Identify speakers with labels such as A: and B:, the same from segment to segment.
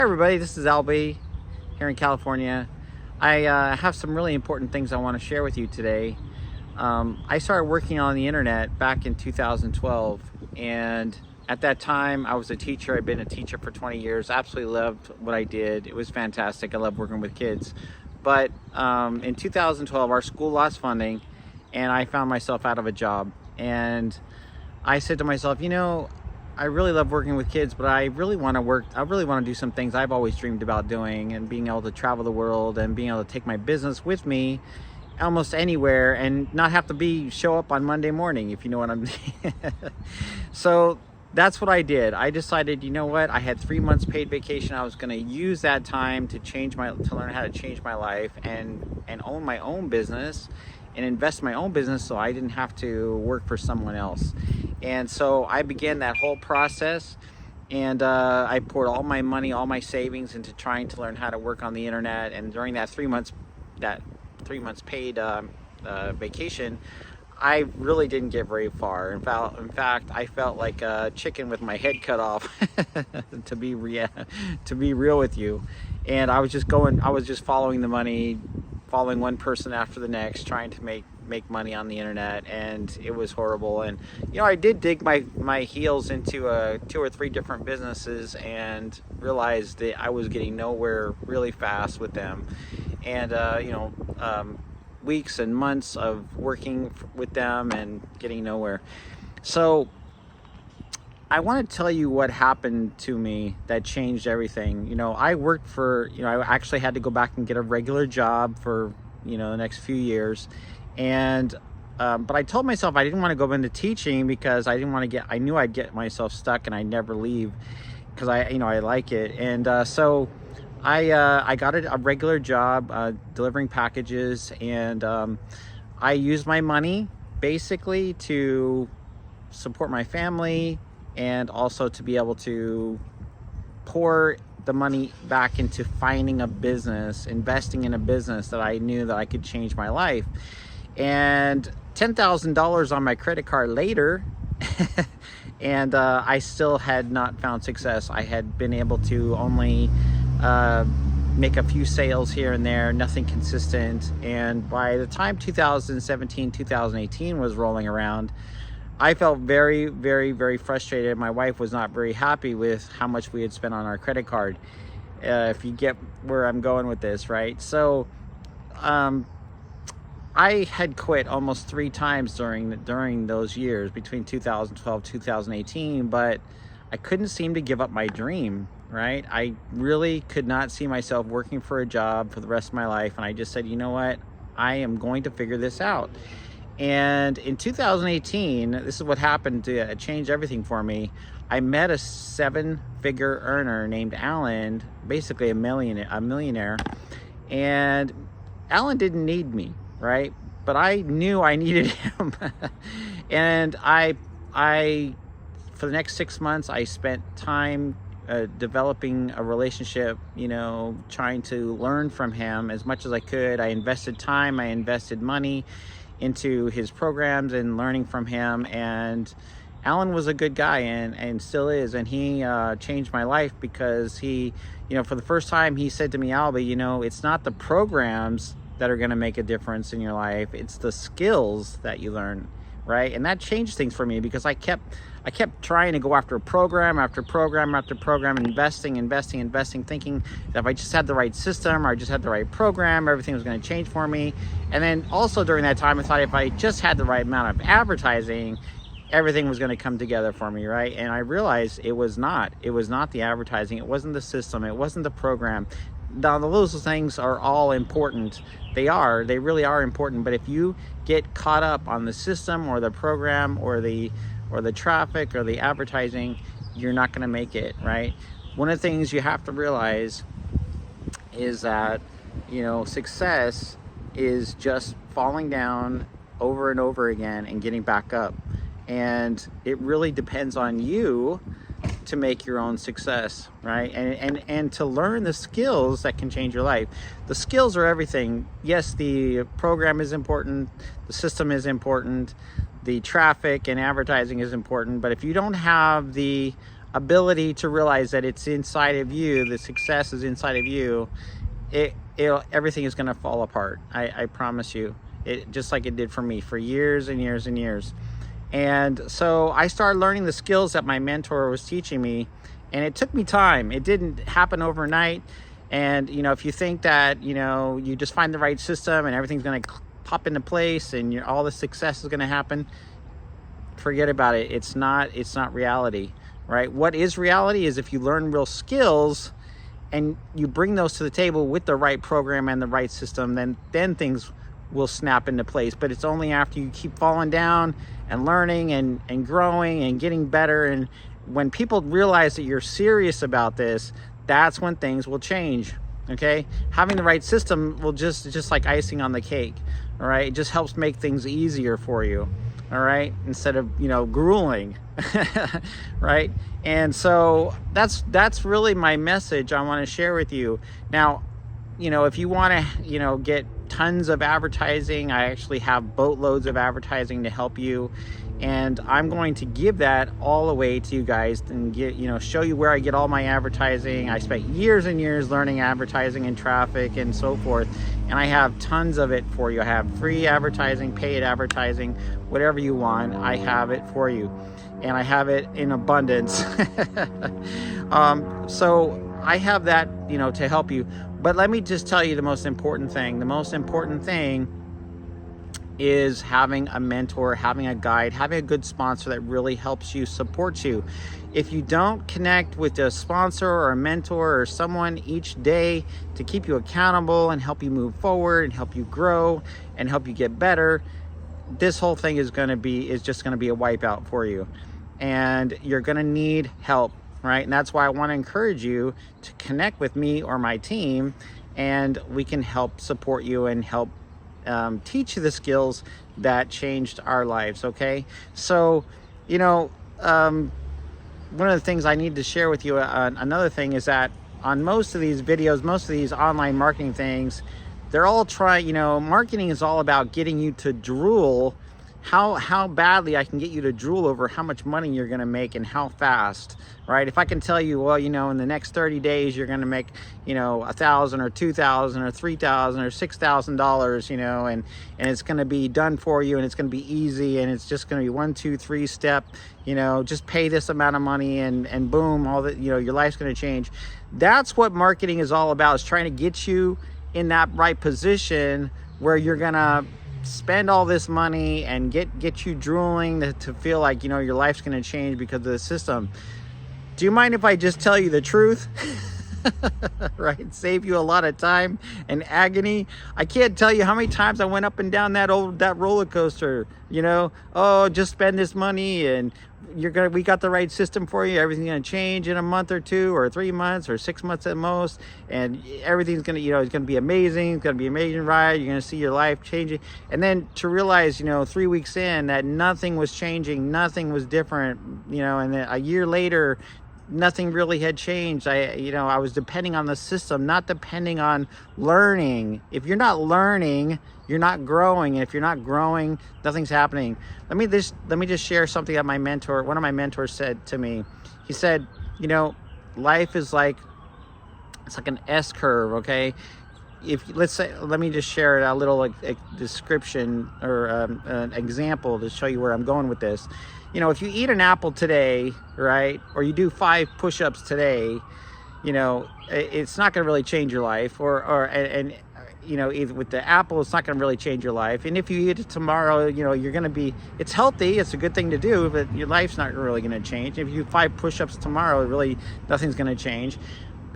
A: Hi everybody, this is Albie here in California. I have some really important things I want to share with you today. I started working on the internet back in 2012, and at that time I was a teacher. I'd been a teacher for 20 years. Absolutely loved what I did. It was fantastic. I love working with kids. But in 2012 our school lost funding and I found myself out of a job. And I said to myself, I really love working with kids, but I really want to do some things I've always dreamed about doing, and being able to travel the world and being able to take my business with me almost anywhere and not have to show up on Monday morning, if you know what I'm saying. So that's what I did. I decided, I had 3 months paid vacation. I was going to use that time to learn how to change my life and own my own business and invest in my own business so I didn't have to work for someone else. And so I began that whole process, and I poured all my money, all my savings into trying to learn how to work on the internet. And during that 3 months paid vacation, I really didn't get very far. In fact, I felt like a chicken with my head cut off, to be real with you. And I was just following the money, following one person after the next, trying to make money on the internet, and it was horrible. And I did dig my heels into 2 or 3 different businesses and realized that I was getting nowhere really fast with them. And weeks and months of working with them and getting nowhere. So I want to tell you what happened to me that changed everything. I worked I actually had to go back and get a regular job for the next few years. And but I told myself I didn't want to go into teaching because I knew I'd get myself stuck and I'd never leave, because I like it. And so I got a regular job delivering packages, and I used my money basically to support my family, and also to be able to pour the money back into finding a business, investing in a business that I knew that I could change my life. And $10,000 on my credit card later, and I still had not found success. I had been able to only make a few sales here and there, nothing consistent. And by the time 2017, 2018 was rolling around, I felt very, very, very frustrated. My wife was not very happy with how much we had spent on our credit card. If you get where I'm going with this, right? So I had quit almost 3 times during those years between 2012 2018, but I couldn't seem to give up my dream, right? I really could not see myself working for a job for the rest of my life. And I just said, what? I am going to figure this out. And in 2018, this is what happened to change everything for me. I met a 7-figure earner named Alan, basically a millionaire. And Alan didn't need me, right? But I knew I needed him. And I for the next 6 months, I spent time developing a relationship, trying to learn from him as much as I could. I invested time, I invested money into his programs and learning from him. And Alan was a good guy, and still is. And he changed my life, because he, for the first time, he said to me, Albie, it's not the programs that are going to make a difference in your life. It's the skills that you learn, right? And that changed things for me, because I kept trying to go after program after program after program, investing, thinking that if I just had the right system, or I just had the right program, everything was going to change for me. And then also during that time, I thought if I just had the right amount of advertising, everything was going to come together for me, right? And I realized it was not the advertising, it wasn't the system, it wasn't the program. Now, those things are all important. They really are important. But if you get caught up on the system or the program or the traffic or the advertising, you're not going to make it, right? One of the things you have to realize is that, success is just falling down over and over again and getting back up. And it really depends on you to make your own success, right? And to learn the skills that can change your life. The skills are everything. Yes, the program is important, the system is important, the traffic and advertising is important, but if you don't have the ability to realize that it's inside of you, the success is inside of you, everything is going to fall apart. I promise you. It just like it did for me for years and years and years. And so I started learning the skills that my mentor was teaching me, and it took me time. It didn't happen overnight. And if you think that you just find the right system and everything's going to pop into place and all the success is going to happen, forget about it. It's not reality, right? What is reality is if you learn real skills and you bring those to the table with the right program and the right system, then things will snap into place. But it's only after you keep falling down and learning and growing and getting better, and when people realize that you're serious about this, that's when things will change. Okay, having the right system will just like icing on the cake. All right, it just helps make things easier for you. All right, instead of grueling. Right? And so that's really my message I want to share with you. Now, if you want to get tons of advertising, I actually have boatloads of advertising to help you, and I'm going to give that all away to you guys and show you where I get all my advertising. I spent years and years learning advertising and traffic and so forth, and I have tons of it for you. I have free advertising, paid advertising, whatever you want, I have it for you, and I have it in abundance. So I have that to help you. But let me just tell you the most important thing. The most important thing is having a mentor, having a guide, having a good sponsor that really helps you, supports you. If you don't connect with a sponsor or a mentor or someone each day to keep you accountable and help you move forward and help you grow and help you get better, this whole thing is just going to be a wipeout for you. And you're going to need help. Right? And that's why I want to encourage you to connect with me or my team, and we can help support you and help teach you the skills that changed our lives. Okay. So, one of the things I need to share with you, another thing is that on most of these videos, most of these online marketing things, they're all marketing is all about getting you to drool how badly I can get you to drool over how much money you're going to make and how fast, right? If I can tell you, well, in the next 30 days, you're going to make, $1,000 or $2,000 or $3,000 or $6,000, and it's going to be done for you, and it's going to be easy, and it's just going to be 1, 2, 3 step, just pay this amount of money and boom, all that, your life's going to change. That's what marketing is all about, is trying to get you in that right position where you're going to spend all this money and get you drooling to feel like your life's going to change because of the system. Do you mind if I just tell you the truth? Right? Save you a lot of time and agony. I can't tell you how many times I went up and down that roller coaster. Just spend this money and we got the right system for you. Everything's going to change in a month or 2 or 3 months or 6 months at most, and everything's going to it's going to be amazing. It's going to be an amazing ride. You're going to see your life changing, and then to realize 3 weeks in that nothing was changing, nothing was different, and then a year later nothing really had changed. I was depending on the system, not depending on learning. If you're not learning, you're not growing. And if you're not growing, nothing's happening. Let me just share something that one of my mentors said to me. He said, life is like an S curve. Okay. Let me just share a little description or an example to show you where I'm going with this. If you eat an apple today, right, or you do 5 push-ups today, it's not going to really change your life. Either with the apple, it's not going to really change your life. And if you eat it tomorrow, you're going to be. It's healthy. It's a good thing to do, but your life's not really going to change. If you do 5 push-ups tomorrow, really nothing's going to change.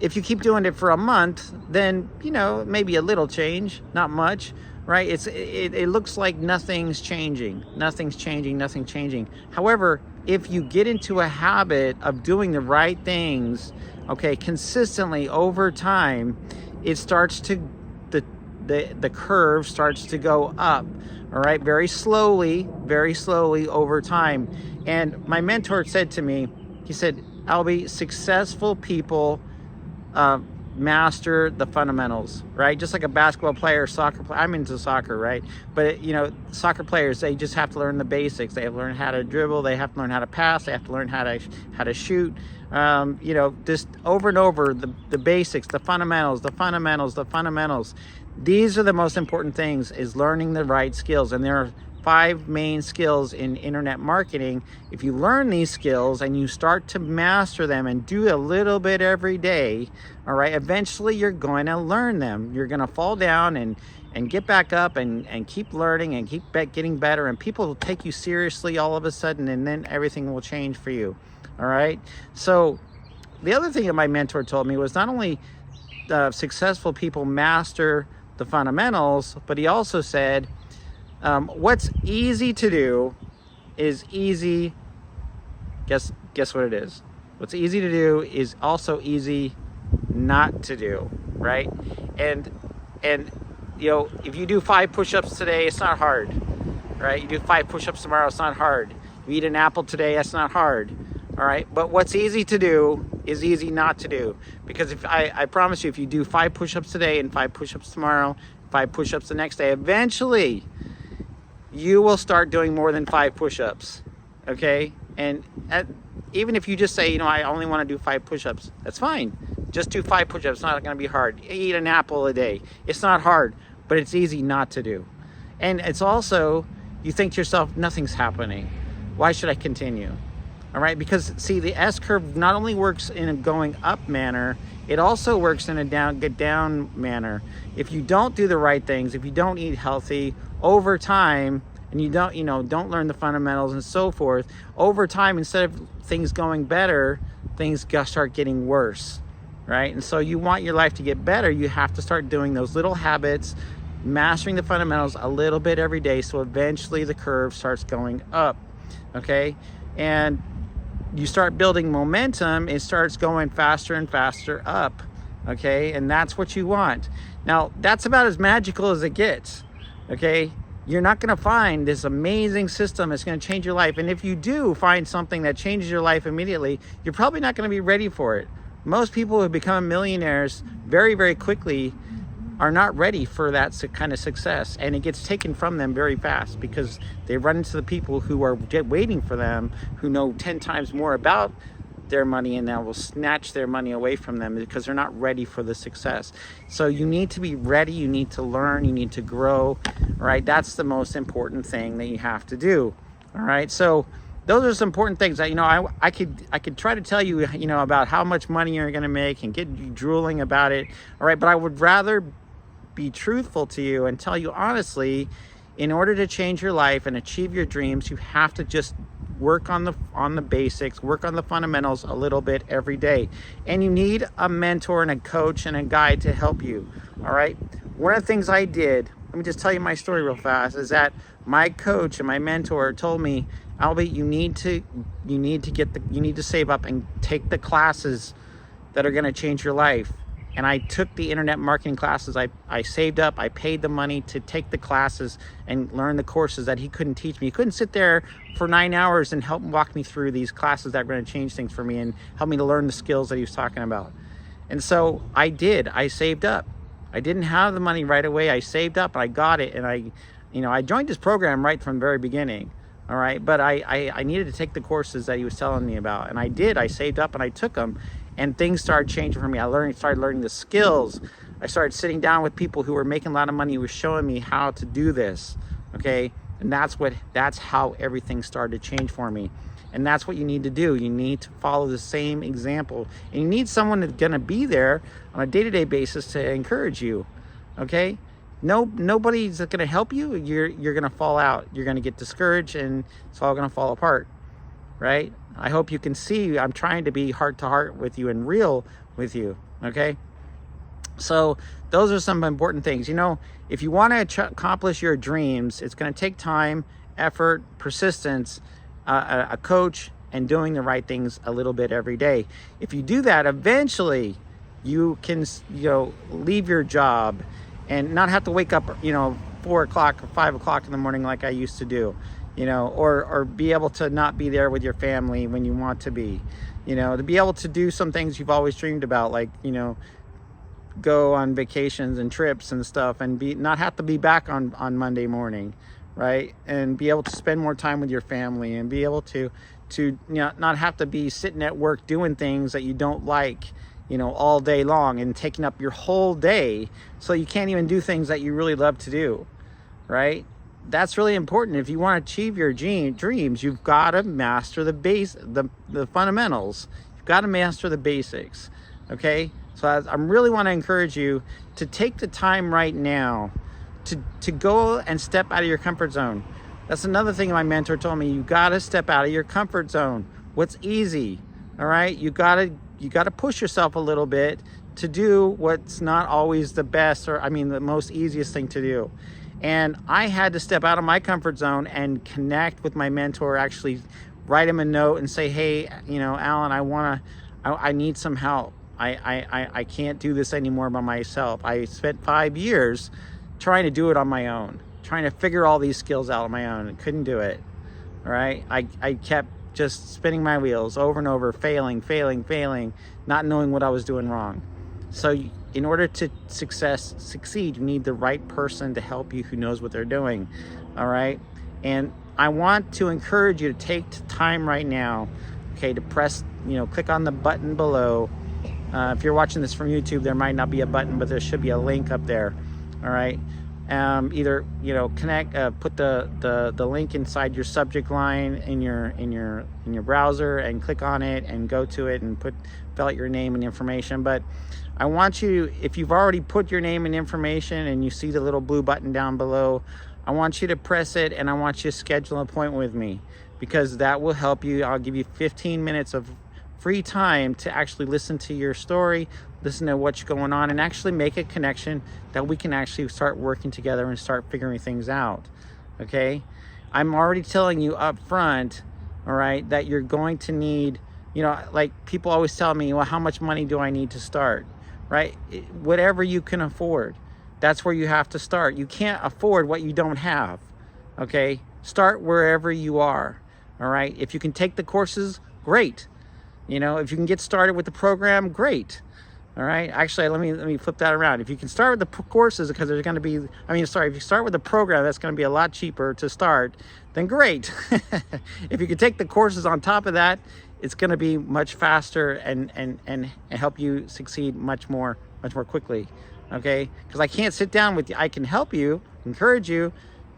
A: If you keep doing it for a month, then maybe a little change, not much. Right? It looks like nothing's changing. However, if you get into a habit of doing the right things, okay, consistently over time, it starts to the curve starts to go up. All right, very slowly over time. And my mentor said to me, he said, Albie, successful people master the fundamentals, right? Just like a basketball player, soccer player. I'm into soccer, right? But soccer players, they just have to learn the basics. They have to learn how to dribble. They have to learn how to pass. They have to learn how to shoot. Just over and over, the basics, the fundamentals. These are the most important things, is learning the right skills. And there are 5 main skills in internet marketing. If you learn these skills and you start to master them and do a little bit every day, all right, eventually you're going to learn them. You're going to fall down and get back up and keep learning and keep getting better, and people will take you seriously all of a sudden, and then everything will change for you. All right. So the other thing that my mentor told me was not only successful people master the fundamentals, but he also said, what's easy to do is easy. Guess what it is? What's easy to do is also easy not to do, right? And if you do 5 push-ups today, it's not hard, right? You do 5 push-ups tomorrow, it's not hard. You eat an apple today, that's not hard, all right? But what's easy to do is easy not to do, because if I promise you, if you do 5 push-ups today and 5 push-ups tomorrow, 5 push-ups the next day, eventually you will start doing more than 5 push-ups, okay? And even if you just say, I only want to do 5 push-ups, that's fine. Just do 5 push-ups. It's not going to be hard. Eat an apple a day. It's not hard, but it's easy not to do. And it's also, you think to yourself, nothing's happening. Why should I continue? All right, because see, the S curve not only works in a going up manner, it also works in a down manner. If you don't do the right things, if you don't eat healthy over time, and you don't learn the fundamentals and so forth, over time, instead of things going better, things start getting worse, right? And so you want your life to get better, you have to start doing those little habits, mastering the fundamentals a little bit every day, so eventually the curve starts going up, okay? And you start building momentum, it starts going faster and faster up, okay? And that's what you want. Now, that's about as magical as it gets, okay? You're not gonna find this amazing system that's gonna change your life. And if you do find something that changes your life immediately, you're probably not gonna be ready for it. Most people who become millionaires very, very quickly are not ready for that kind of success, and it gets taken from them very fast because they run into the people who are waiting for them, who know 10 times more about their money, and that will snatch their money away from them because they're not ready for the success. So you need to be ready, you need to learn, you need to grow, right? That's the most important thing that you have to do, all right? So those are some important things that, I could try to tell you, about how much money you're gonna make and get you drooling about it, all right? But I would rather be truthful to you and tell you honestly, in order to change your life and achieve your dreams, you have to just work on the basics, work on the fundamentals a little bit every day. And you need a mentor and a coach and a guide to help you, all right? One of the things I did, let me just tell you my story real fast, is that my coach and my mentor told me, Albie, you need to save up and take the classes that are going to change your life. And I took the internet marketing classes. I saved up, I paid the money to take the classes and learn the courses that he couldn't teach me. He couldn't sit there for 9 hours and help walk me through these classes that were going to change things for me and help me to learn the skills that he was talking about. And so I did, I saved up. I didn't have the money right away. I saved up, I got it, and I joined his program right from the very beginning. All right, but I needed to take the courses that he was telling me about, and I did. I saved up and I took them, and things started changing for me. I started learning the skills. I started sitting down with people who were making a lot of money, who were showing me how to do this, okay? And that's how everything started to change for me. And that's what you need to do. You need to follow the same example, and you need someone that's gonna be there on a day-to-day basis to encourage you, okay? Nobody's gonna help you. You're gonna fall out. You're gonna get discouraged, and it's all gonna fall apart, right? I hope you can see I'm trying to be heart to heart with you and real with you, okay? So those are some important things. If you want to accomplish your dreams, it's going to take time, effort, persistence, a coach, and doing the right things a little bit every day. If you do that, eventually you can, leave your job and not have to wake up, 4 o'clock or 5 o'clock in the morning like I used to do, or be able to not be there with your family when you want to be, to be able to do some things you've always dreamed about, like, go on vacations and trips and stuff, and not have to be back on Monday morning, right? And be able to spend more time with your family, and be able to not have to be sitting at work doing things that you don't like, all day long, and taking up your whole day, so you can't even do things that you really love to do, right? That's really important. If you want to achieve your dreams, you've got to master the fundamentals. You've got to master the basics. Okay, so I really want to encourage you to take the time right now to go and step out of your comfort zone. That's another thing my mentor told me. You got to step out of your comfort zone. What's easy, all right? You got to push yourself a little bit to do what's not always the best, or the most easiest thing to do. And I had to step out of my comfort zone and connect with my mentor, actually write him a note and say, hey, Alan, I need some help. I can't do this anymore by myself. I spent 5 years trying to do it on my own, trying to figure all these skills out on my own, and couldn't do it. All right. I kept just spinning my wheels over and over, failing, not knowing what I was doing wrong. So in order to succeed, you need the right person to help you who knows what they're doing. All right. And I want to encourage you to take time right now, okay, to press, click on the button below. If you're watching this from YouTube, there might not be a button, but there should be a link up there. All right. Either connect, put the link inside your subject line in your browser, and click on it and go to it and fill out your name and information. But I want you, if you've already put your name and information and you see the little blue button down below, I want you to press it, and I want you to schedule an appointment with me, because that will help you. I'll give you 15 minutes of free time to actually listen to your story, listen to what's going on, and actually make a connection that we can actually start working together and start figuring things out. Okay, I'm already telling you up front, all right, that you're going to need, like people always tell me, well, how much money do I need to start? Right? Whatever you can afford, that's where you have to start. You can't afford what you don't have. Okay, start wherever you are. All right, if you can take the courses, great. If you can get started with the program, great. All right. Actually, let me flip that around. If you can start with the courses, because there's going to be, if you start with the program, that's going to be a lot cheaper to start, then great. If you can take the courses on top of that, it's going to be much faster and help you succeed much more quickly. Okay. Because I can't sit down with you. I can help you, encourage you,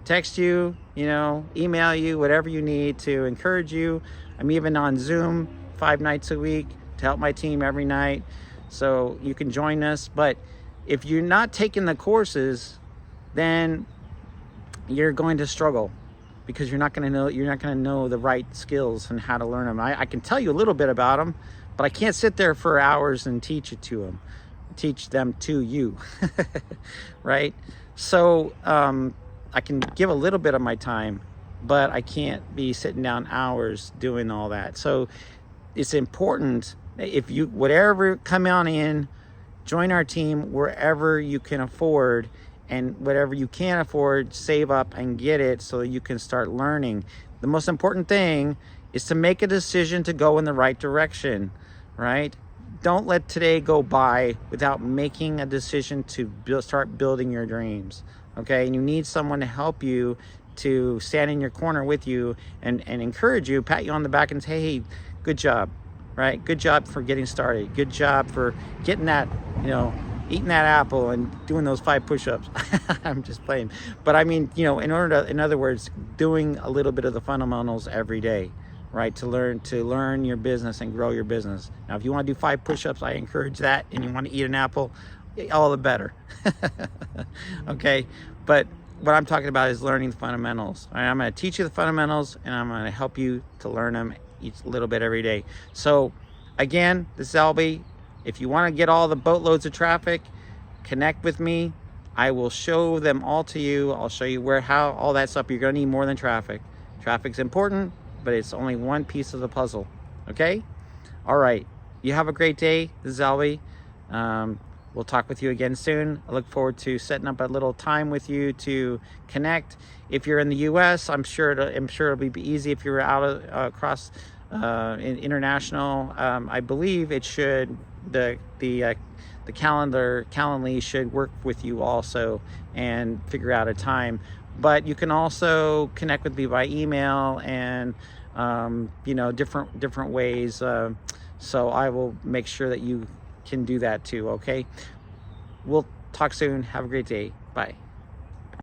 A: text you, email you, whatever you need to encourage you. I'm even on Zoom 5 nights a week to help my team every night, so you can join us. But if you're not taking the courses, then you're going to struggle, because you're not going to know the right skills and how to learn them. I can tell you a little bit about them, but I can't sit there for hours and teach them to you. Right? So I can give a little bit of my time, but I can't be sitting down hours doing all that. So it's important, if you, whatever, come on in, join our team wherever you can afford, and whatever you can't afford, save up and get it so that you can start learning. The most important thing is to make a decision to go in the right direction, right? Don't let today go by without making a decision to start building your dreams, okay? And you need someone to help you, to stand in your corner with you and encourage you, pat you on the back and say, hey, good job, right? Good job for getting started. Good job for getting that, eating that apple and doing those 5 push-ups. I'm just playing. But in other words, doing a little bit of the fundamentals every day, right? To learn your business and grow your business. Now, if you want to do 5 push-ups, I encourage that. And you want to eat an apple, all the better. Okay. But what I'm talking about is learning the fundamentals. All right? I'm going to teach you the fundamentals, and I'm going to help you to learn them each little bit every day. So again, this is Albie. If you want to get all the boatloads of traffic, connect with me. I will show them all to you. I'll show you how all that stuff. You're going to need more than traffic. Traffic's important, but it's only one piece of the puzzle. Okay? All right. You have a great day. This is Albie. We'll talk with you again soon. I look forward to setting up a little time with you to connect. If you're in the U.S., I'm sure it'll be easy. If you're out across international, I believe it should. The the Calendly should work with you also and figure out a time. But you can also connect with me by email and different ways. So I will make sure that you can do that too. Okay, we'll talk soon. Have a great day. Bye.